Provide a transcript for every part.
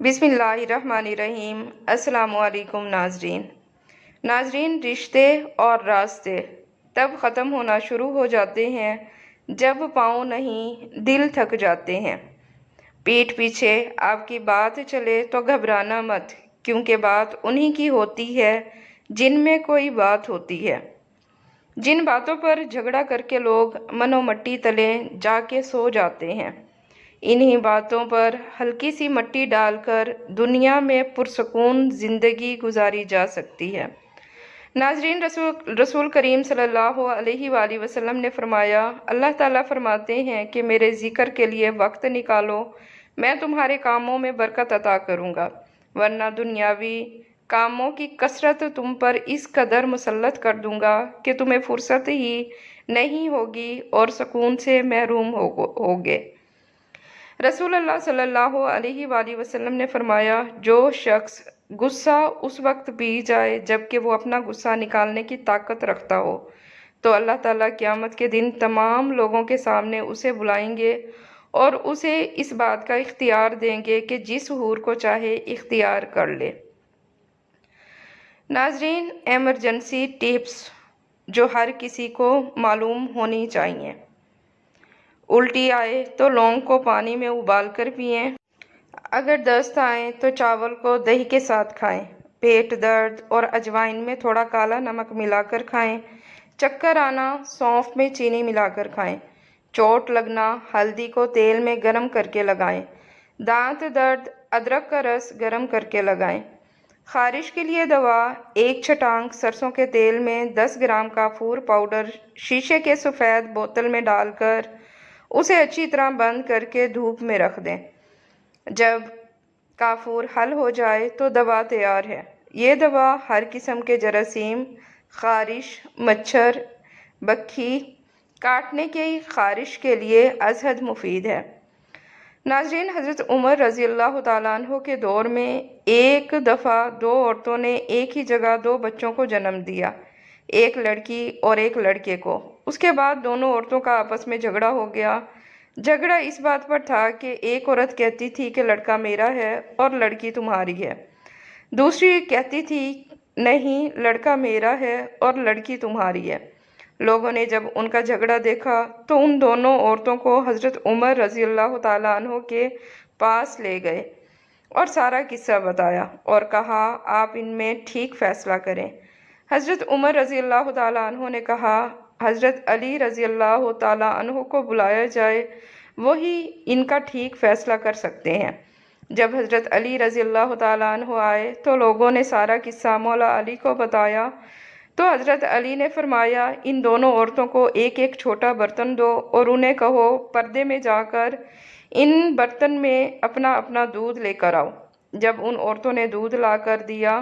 بسم اللہ الرحمن الرحیم۔ السلام علیکم ناظرین، رشتے اور راستے تب ختم ہونا شروع ہو جاتے ہیں جب پاؤں نہیں دل تھک جاتے ہیں۔ پیٹھ پیچھے آپ کی بات چلے تو گھبرانا مت، کیونکہ بات انہی کی ہوتی ہے جن میں کوئی بات ہوتی ہے۔ جن باتوں پر جھگڑا کر کے لوگ منو مٹی تلے جا کے سو جاتے ہیں، انہی باتوں پر ہلکی سی مٹی ڈال کر دنیا میں پرسکون زندگی گزاری جا سکتی ہے۔ ناظرین، رسول کریم صلی اللہ علیہ وآلہ وسلم نے فرمایا، اللہ تعالیٰ فرماتے ہیں کہ میرے ذکر کے لیے وقت نکالو، میں تمہارے کاموں میں برکت عطا کروں گا، ورنہ دنیاوی کاموں کی کثرت تم پر اس قدر مسلط کر دوں گا کہ تمہیں فرصت ہی نہیں ہوگی اور سکون سے محروم ہوگے۔ رسول اللہ صلی اللہ علیہ وآلہ وسلم نے فرمایا، جو شخص غصہ اس وقت پی جائے جبکہ وہ اپنا غصہ نکالنے کی طاقت رکھتا ہو، تو اللہ تعالیٰ قیامت کے دن تمام لوگوں کے سامنے اسے بلائیں گے اور اسے اس بات کا اختیار دیں گے کہ جس حور کو چاہے اختیار کر لے۔ ناظرین، ایمرجنسی ٹپس جو ہر کسی کو معلوم ہونی چاہیے۔ الٹی آئے تو لونگ کو پانی میں ابال کر پئیں۔ اگر دست آئے تو چاول کو دہی کے ساتھ کھائیں۔ پیٹ درد اور اجوائن میں تھوڑا کالا نمک ملا کر کھائیں۔ چکر آنا، سونف میں چینی ملا کر کھائیں۔ چوٹ لگنا، ہلدی کو تیل میں گرم کر کے لگائیں۔ دانت درد، ادرک کا رس گرم کر کے لگائیں۔ خارش کے لیے دوا، 1 چھٹانک سرسوں کے تیل میں 10 گرام کافور پاؤڈر شیشے کے سفید بوتل میں ڈال کر اسے اچھی طرح بند کر کے دھوپ میں رکھ دیں۔ جب کافور حل ہو جائے تو دوا تیار ہے۔ یہ دوا ہر قسم کے جراثیم، خارش، مچھر، بکھی کاٹنے کی خارش کے لیے از حد مفید ہے۔ ناظرین، حضرت عمر رضی اللہ تعالیٰ عنہ کے دور میں ایک دفعہ 2 عورتوں نے ایک ہی جگہ 2 بچوں کو جنم دیا، ایک لڑکی اور ایک لڑکے کو۔ اس کے بعد دونوں عورتوں کا آپس میں جھگڑا ہو گیا۔ جھگڑا اس بات پر تھا کہ ایک عورت کہتی تھی کہ لڑکا میرا ہے اور لڑکی تمہاری ہے، دوسری کہتی تھی نہیں، لڑکا میرا ہے اور لڑکی تمہاری ہے۔ لوگوں نے جب ان کا جھگڑا دیکھا تو ان دونوں عورتوں کو حضرت عمر رضی اللہ تعالیٰ عنہ کے پاس لے گئے اور سارا قصہ بتایا اور کہا، آپ ان میں ٹھیک فیصلہ کریں۔ حضرت عمر رضی اللہ تعالیٰ عنہ نے کہا، حضرت علی رضی اللہ تعالیٰ عنہ کو بلایا جائے، وہی ان کا ٹھیک فیصلہ کر سکتے ہیں۔ جب حضرت علی رضی اللہ تعالیٰ عنہ آئے تو لوگوں نے سارا قصہ مولا علی کو بتایا، تو حضرت علی نے فرمایا، ان دونوں عورتوں کو ایک ایک چھوٹا برتن دو اور انہیں کہو پردے میں جا کر ان برتن میں اپنا اپنا دودھ لے کر آؤ۔ جب ان عورتوں نے دودھ لا کر دیا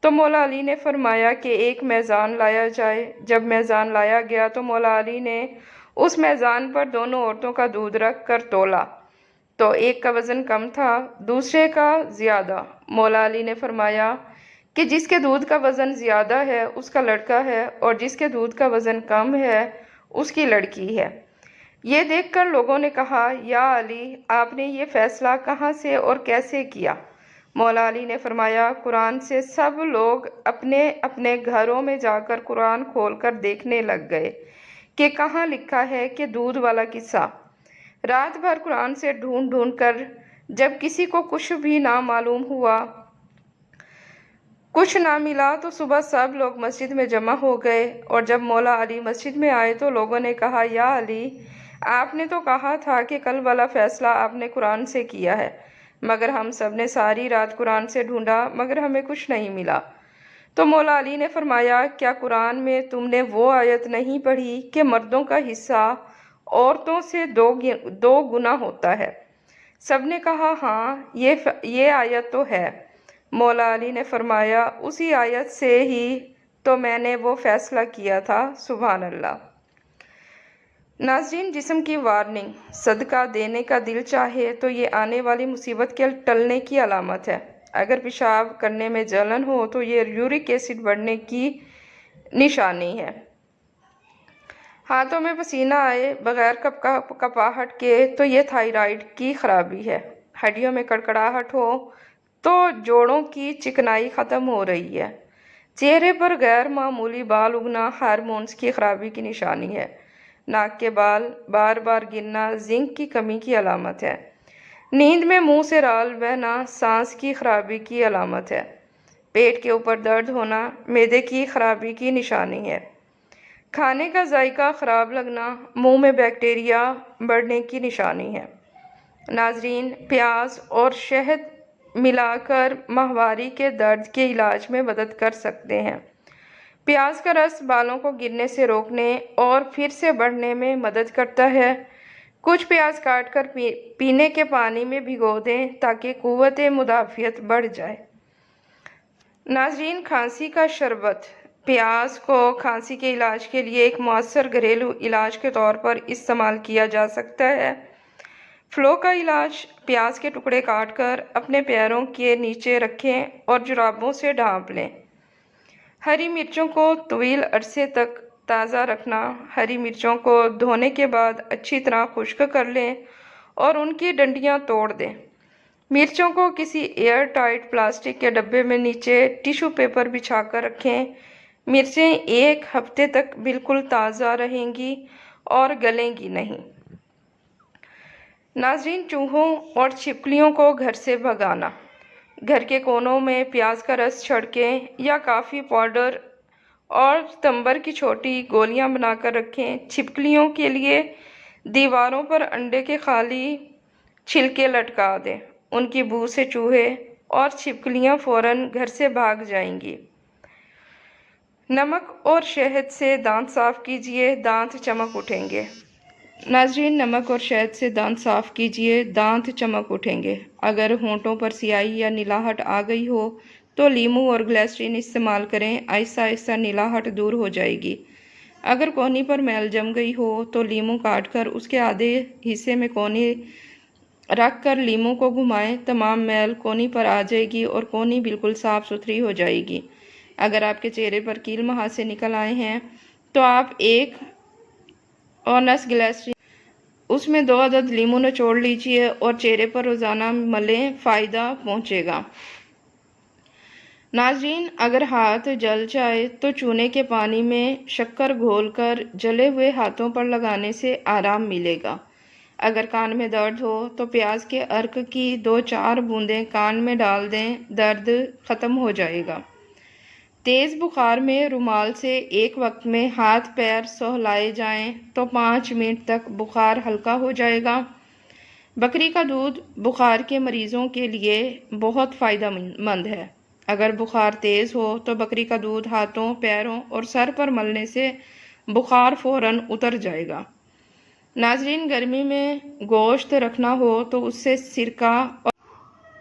تو مولا علی نے فرمایا کہ ایک میزان لایا جائے۔ جب میزان لایا گیا تو مولا علی نے اس میزان پر دونوں عورتوں کا دودھ رکھ کر تولا تو ایک کا وزن کم تھا، دوسرے کا زیادہ۔ مولا علی نے فرمایا کہ جس کے دودھ کا وزن زیادہ ہے اس کا لڑکا ہے اور جس کے دودھ کا وزن کم ہے اس کی لڑکی ہے۔ یہ دیکھ کر لوگوں نے کہا، یا علی، آپ نے یہ فیصلہ کہاں سے اور کیسے کیا؟ مولا علی نے فرمایا، قرآن سے۔ سب لوگ اپنے اپنے گھروں میں جا کر قرآن کھول کر دیکھنے لگ گئے کہ کہاں لکھا ہے کہ دودھ والا قصہ۔ رات بھر قرآن سے ڈھونڈ ڈھونڈ کر جب کسی کو کچھ بھی نہ معلوم ہوا، کچھ نہ ملا، تو صبح سب لوگ مسجد میں جمع ہو گئے اور جب مولا علی مسجد میں آئے تو لوگوں نے کہا، یا علی، آپ نے تو کہا تھا کہ کل والا فیصلہ آپ نے قرآن سے کیا ہے، مگر ہم سب نے ساری رات قرآن سے ڈھونڈا مگر ہمیں کچھ نہیں ملا۔ تو مولا علی نے فرمایا، کیا قرآن میں تم نے وہ آیت نہیں پڑھی کہ مردوں کا حصہ عورتوں سے 2 گنا ہوتا ہے؟ سب نے کہا، ہاں، یہ آیت تو ہے۔ مولا علی نے فرمایا، اسی آیت سے ہی تو میں نے وہ فیصلہ کیا تھا۔ سبحان اللہ۔ ناظرین، جسم کی وارننگ، صدقہ دینے کا دل چاہے تو یہ آنے والی مصیبت کے ٹلنے کی علامت ہے۔ اگر پیشاب کرنے میں جلن ہو تو یہ یورک ایسڈ بڑھنے کی نشانی ہے۔ ہاتھوں میں پسینہ آئے بغیر کپاہٹ کے تو یہ تھائرائیڈ کی خرابی ہے۔ ہڈیوں میں کڑکڑاہٹ ہو تو جوڑوں کی چکنائی ختم ہو رہی ہے۔ چہرے پر غیر معمولی بال اگنا ہارمونز کی خرابی کی نشانی ہے۔ ناک کے بال بار بار گرنا زنک کی کمی کی علامت ہے۔ نیند میں منہ سے رال بہنا سانس کی خرابی کی علامت ہے۔ پیٹ کے اوپر درد ہونا معدے کی خرابی کی نشانی ہے۔ کھانے کا ذائقہ خراب لگنا منہ میں بیکٹیریا بڑھنے کی نشانی ہے۔ ناظرین، پیاز اور شہد ملا کر ماہواری کے درد کے علاج میں مدد کر سکتے ہیں۔ پیاز کا رس بالوں کو گرنے سے روکنے اور پھر سے بڑھنے میں مدد کرتا ہے۔ کچھ پیاز کاٹ کر پینے کے پانی میں بھگو دیں تاکہ قوت مدافعت بڑھ جائے۔ ناظرین، کھانسی کا شربت پیاز کو کھانسی کے علاج کے لیے ایک مؤثر گھریلو علاج کے طور پر استعمال کیا جا سکتا ہے۔ فلو کا علاج: پیاز کے ٹکڑے کاٹ کر اپنے پیروں کے نیچے رکھیں اور جرابوں سے ڈھانپ لیں۔ ہری مرچوں کو طویل عرصے تک تازہ رکھنا: ہری مرچوں کو دھونے کے بعد اچھی طرح خشک کر لیں اور ان کی ڈنڈیاں توڑ دیں۔ مرچوں کو کسی ایئر ٹائٹ پلاسٹک کے ڈبے میں نیچے ٹیشو پیپر بچھا کر رکھیں۔ مرچیں ایک ہفتے تک بالکل تازہ رہیں گی اور گلیں گی نہیں۔ ناظرین، چوہوں اور چھپکلیوں کو گھر سے بھگانا: گھر کے کونوں میں پیاز کا رس چھڑکیں یا کافی پاؤڈر اور تمبر کی چھوٹی گولیاں بنا کر رکھیں۔ چھپکلیوں کے لیے دیواروں پر انڈے کے خالی چھلکے لٹکا دیں۔ ان کی بو سے چوہے اور چھپکلیاں فوراً گھر سے بھاگ جائیں گی۔ نمک اور شہد سے دانت صاف کیجیے، دانت چمک اٹھیں گے۔ ناظرین، نمک اور شہد سے دانت صاف کیجیے، دانت چمک اٹھیں گے۔ اگر ہونٹوں پر سیاہی یا نیلاہٹ آ گئی ہو تو لیموں اور گلیسرین استعمال کریں، آہستہ آہستہ نیلاہٹ دور ہو جائے گی۔ اگر کونی پر میل جم گئی ہو تو لیموں کاٹ کر اس کے آدھے حصے میں کونی رکھ کر لیموں کو گھمائیں، تمام میل کونی پر آ جائے گی اور کونی بالکل صاف ستھری ہو جائے گی۔ اگر آپ کے چہرے پر کیل مہاسے نکل آئے ہیں تو آپ 1 اونس گلیسرین اس میں 2 عدد لیموں نچوڑ لیجیے اور چہرے پر روزانہ ملیں، فائدہ پہنچے گا۔ ناظرین، اگر ہاتھ جل جائے تو چونے کے پانی میں شکر گھول کر جلے ہوئے ہاتھوں پر لگانے سے آرام ملے گا۔ اگر کان میں درد ہو تو پیاز کے عرق کی 2-4 بوندیں کان میں ڈال دیں، درد ختم ہو جائے گا۔ تیز بخار میں رومال سے ایک وقت میں ہاتھ پیر سہلائے جائیں تو 5 منٹ تک بخار ہلکا ہو جائے گا۔ بکری کا دودھ بخار کے مریضوں کے لیے بہت فائدہ مند ہے۔ اگر بخار تیز ہو تو بکری کا دودھ ہاتھوں، پیروں اور سر پر ملنے سے بخار فوراً اتر جائے گا۔ ناظرین، گرمی میں گوشت رکھنا ہو تو اسے سرکہ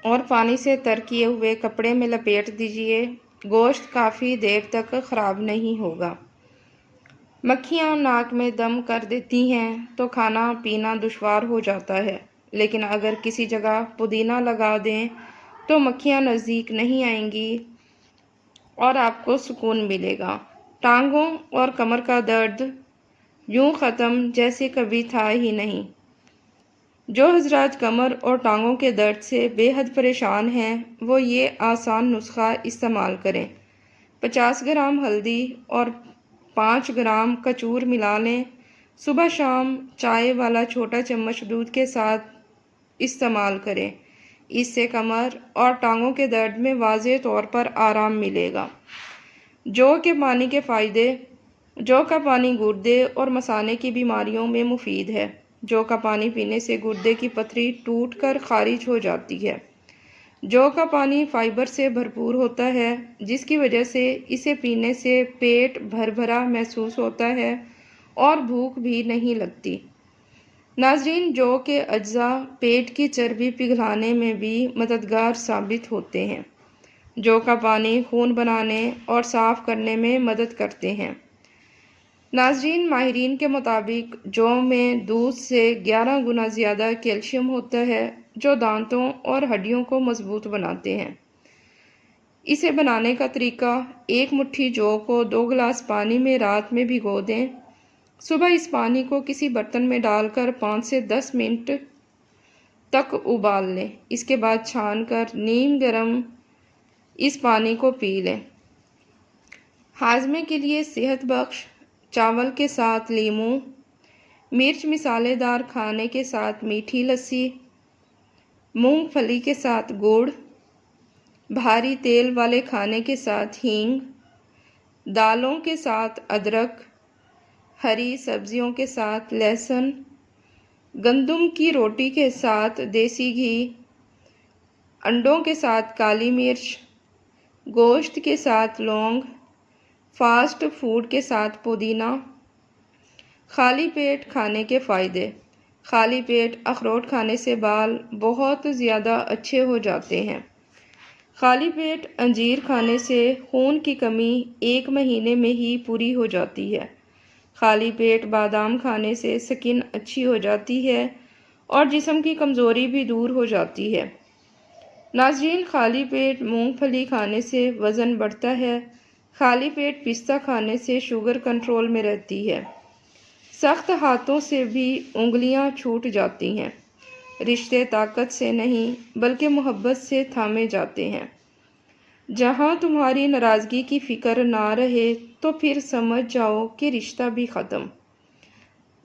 اور پانی سے تر کیے ہوئے کپڑے میں لپیٹ دیجیے، گوشت کافی دیر تک خراب نہیں ہوگا۔ مکھیاں ناک میں دم کر دیتی ہیں تو کھانا پینا دشوار ہو جاتا ہے، لیکن اگر کسی جگہ پودینہ لگا دیں تو مکھیاں نزدیک نہیں آئیں گی اور آپ کو سکون ملے گا۔ ٹانگوں اور کمر کا درد یوں ختم جیسے کبھی تھا ہی نہیں۔ جو حضرات کمر اور ٹانگوں کے درد سے بے حد پریشان ہیں وہ یہ آسان نسخہ استعمال کریں۔ 50 گرام ہلدی اور 5 گرام کچور ملا لیں۔ صبح شام چائے والا چھوٹا چمچ دودھ کے ساتھ استعمال کریں۔ اس سے کمر اور ٹانگوں کے درد میں واضح طور پر آرام ملے گا۔ جو کے پانی کے فائدے: جو کا پانی گردے اور مثانے کی بیماریوں میں مفید ہے۔ جو کا پانی پینے سے گردے کی پتھری ٹوٹ کر خارج ہو جاتی ہے۔ جو کا پانی فائبر سے بھرپور ہوتا ہے جس کی وجہ سے اسے پینے سے پیٹ بھر بھرا محسوس ہوتا ہے اور بھوک بھی نہیں لگتی۔ ناظرین، جو کے اجزاء پیٹ کی چربی پگھلانے میں بھی مددگار ثابت ہوتے ہیں۔ جو کا پانی خون بنانے اور صاف کرنے میں مدد کرتے ہیں۔ ناظرین، ماہرین کے مطابق جو میں دودھ سے 11 گنا زیادہ کیلشیم ہوتا ہے جو دانتوں اور ہڈیوں کو مضبوط بناتے ہیں۔ اسے بنانے کا طریقہ: 1 مٹھی جو کو 2 گلاس پانی میں رات میں بھگو دیں۔ صبح اس پانی کو کسی برتن میں ڈال کر 5 سے 10 منٹ تک ابال لیں۔ اس کے بعد چھان کر نیم گرم اس پانی کو پی لیں۔ ہاضمے کے لیے صحت بخش چاول کے ساتھ لیموں، مرچ مسالے دار کھانے کے ساتھ میٹھی لسی، مونگ پھلی کے ساتھ گڑ، بھاری تیل والے کھانے کے ساتھ ہینگ، دالوں کے ساتھ ادرک، ہری سبزیوں کے ساتھ لہسن، گندم کی روٹی کے ساتھ دیسی گھی، انڈوں کے ساتھ کالی مرچ، گوشت کے ساتھ لونگ، فاسٹ فوڈ کے ساتھ پودینہ۔ خالی پیٹ کھانے کے فائدے۔ خالی پیٹ اخروٹ کھانے سے بال بہت زیادہ اچھے ہو جاتے ہیں۔ خالی پیٹ انجیر کھانے سے خون کی کمی 1 مہینے میں ہی پوری ہو جاتی ہے۔ خالی پیٹ بادام کھانے سے سکن اچھی ہو جاتی ہے اور جسم کی کمزوری بھی دور ہو جاتی ہے۔ ناظرین، خالی پیٹ مونگ پھلی کھانے سے وزن بڑھتا ہے۔ خالی پیٹ پستہ کھانے سے شوگر کنٹرول میں رہتی ہے۔ سخت ہاتھوں سے بھی انگلیاں چھوٹ جاتی ہیں۔ رشتے طاقت سے نہیں بلکہ محبت سے تھامے جاتے ہیں۔ جہاں تمہاری ناراضگی کی فکر نہ رہے تو پھر سمجھ جاؤ کہ رشتہ بھی ختم۔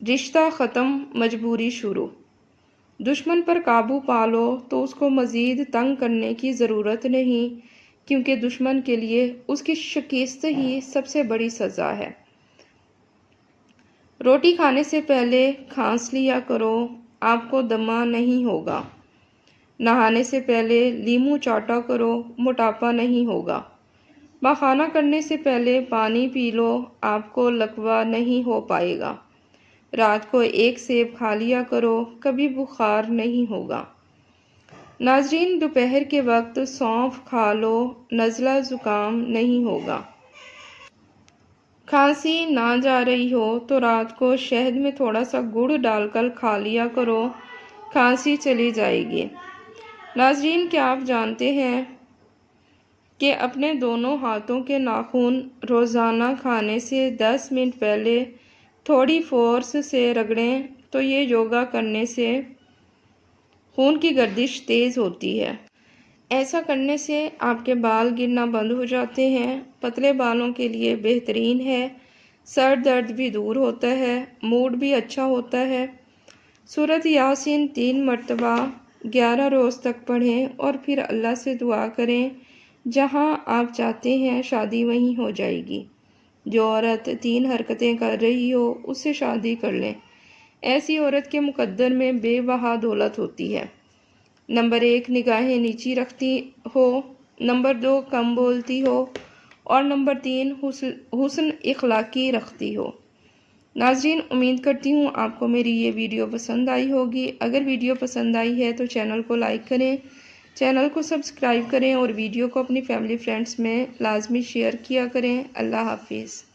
رشتہ ختم، مجبوری شروع۔ دشمن پر قابو پا لو تو اس کو مزید تنگ کرنے کی ضرورت نہیں، کیونکہ دشمن کے لیے اس کی شکست ہی سب سے بڑی سزا ہے۔ روٹی کھانے سے پہلے کھانس لیا کرو، آپ کو دمہ نہیں ہوگا۔ نہانے سے پہلے لیموں چاٹا کرو، موٹاپا نہیں ہوگا۔ پاخانہ کرنے سے پہلے پانی پی لو، آپ کو لکوہ نہیں ہو پائے گا۔ رات کو 1 سیب کھا لیا کرو، کبھی بخار نہیں ہوگا۔ ناظرین، دوپہر کے وقت سونف کھا لو، نزلہ زکام نہیں ہوگا۔ کھانسی نہ جا رہی ہو تو رات کو شہد میں تھوڑا سا گڑ ڈال کر کھا لیا کرو، کھانسی چلی جائے گی۔ ناظرین، کیا آپ جانتے ہیں کہ اپنے دونوں ہاتھوں کے ناخن روزانہ کھانے سے 10 منٹ پہلے تھوڑی فورس سے رگڑیں تو یہ یوگا کرنے سے خون کی گردش تیز ہوتی ہے۔ ایسا کرنے سے آپ کے بال گرنا بند ہو جاتے ہیں۔ پتلے بالوں کے لیے بہترین ہے۔ سر درد بھی دور ہوتا ہے، موڈ بھی اچھا ہوتا ہے۔ سورۃ یاسین 3 مرتبہ 11 روز تک پڑھیں اور پھر اللہ سے دعا کریں۔ جہاں آپ چاہتے ہیں شادی وہیں ہو جائے گی۔ جو عورت 3 حرکتیں کر رہی ہو اس سے شادی کر لیں۔ ایسی عورت کے مقدر میں بے بہا دولت ہوتی ہے۔ نمبر 1، نگاہیں نیچی رکھتی ہو۔ نمبر 2، کم بولتی ہو۔ اور نمبر 3، حسن اخلاقی رکھتی ہو۔ ناظرین، امید کرتی ہوں آپ کو میری یہ ویڈیو پسند آئی ہوگی۔ اگر ویڈیو پسند آئی ہے تو چینل کو لائک کریں، چینل کو سبسکرائب کریں اور ویڈیو کو اپنی فیملی فرینڈز میں لازمی شیئر کیا کریں۔ اللہ حافظ۔